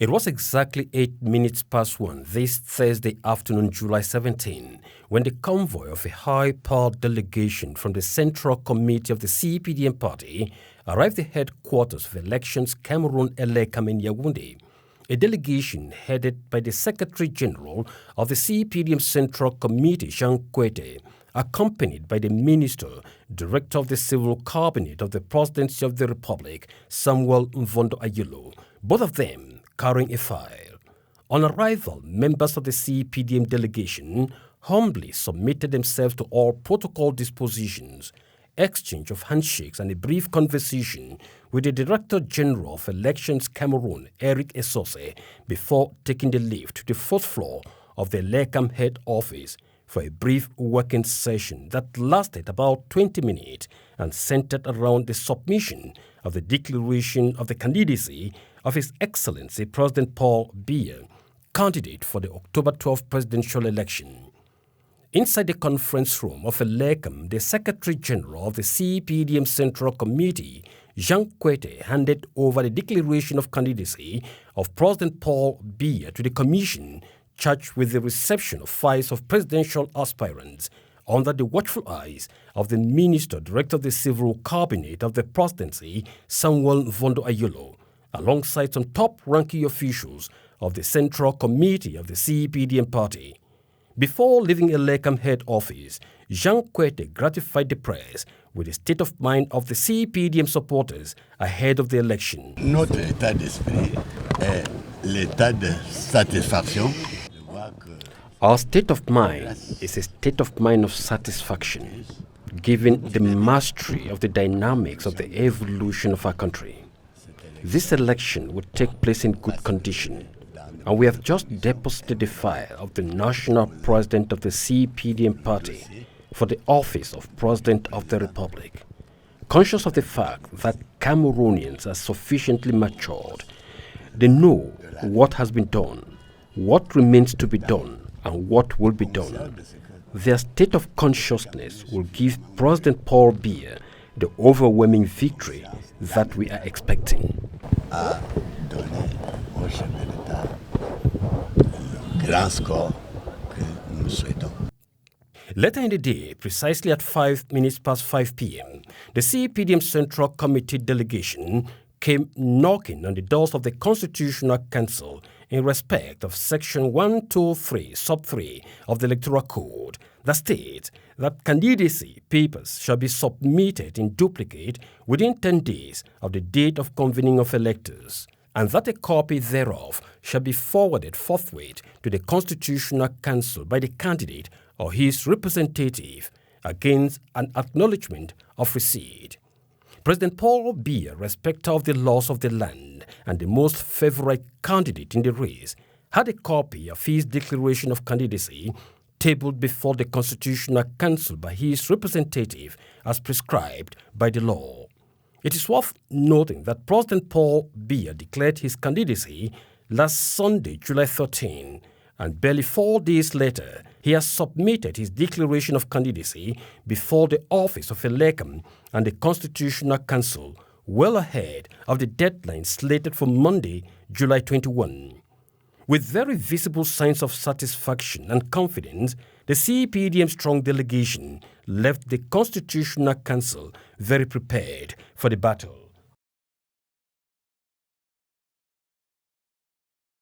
It was exactly 8 minutes past 1 this Thursday afternoon, July 17, when the convoy of a high-powered delegation from the Central Committee of the CPDM party arrived at the headquarters of Elections Cameroon Elekam in Yaoundé. A delegation headed by the Secretary General of the CPDM Central Committee, Jean Kwete, accompanied by the Minister, Director of the Civil Cabinet of the Presidency of the Republic, Samuel Mvondo Ayilo, both of them carrying a file. On arrival, members of the CPDM delegation humbly submitted themselves to all protocol dispositions, exchange of handshakes and a brief conversation with the Director General of Elections Cameroon, Eric Esose, before taking the lift to the fourth floor of the Lekam head office for a brief working session that lasted about 20 minutes and centered around the submission of the declaration of the candidacy of His Excellency President Paul BIYA, candidate for the October 12 presidential election. Inside the conference room of Elekam, the Secretary General of the CPDM Central Committee, Jean Kwete, handed over the declaration of candidacy of President Paul BIYA to the Commission charged with the reception of files of presidential aspirants under the watchful eyes of the Minister, Director of the Civil Cabinet of the Presidency, Samuel Mvondo Ayilo, alongside some top-ranking officials of the Central Committee of the CPDM party. Before leaving Elekam head office, Jean Kwete gratified the press with the state of mind of the CPDM supporters ahead of the election. Notre état d'esprit est l'état de satisfaction. Our state of mind is a state of mind of satisfaction, given the mastery of the dynamics of the evolution of our country. This election will take place in good condition, and we have just deposited the file of the national president of the CPDM party for the office of President of the Republic. Conscious of the fact that Cameroonians are sufficiently matured, they know what has been done, what remains to be done, and what will be done. Their state of consciousness will give President Paul BIYA the overwhelming victory that we are expecting. Later in the day, precisely at 5 minutes past 5 p.m., the CPDM Central Committee delegation came knocking on the doors of the Constitutional Council in respect of Section 123, Sub 3 of the Electoral Code that states that candidacy papers shall be submitted in duplicate within 10 days of the date of convening of electors, and that a copy thereof shall be forwarded forthwith to the Constitutional Council by the candidate or his representative against an acknowledgement of receipt. President Paul BIYA, respecter of the laws of the land and the most favorite candidate in the race, had a copy of his declaration of candidacy tabled before the Constitutional Council by his representative as prescribed by the law. It is worth noting that President Paul BIYA declared his candidacy last Sunday, July 13, and barely 4 days later, he has submitted his declaration of candidacy before the office of Elekam and the Constitutional Council, well ahead of the deadline slated for Monday, July 21. With very visible signs of satisfaction and confidence, the CPDM strong delegation left the Constitutional Council very prepared for the battle.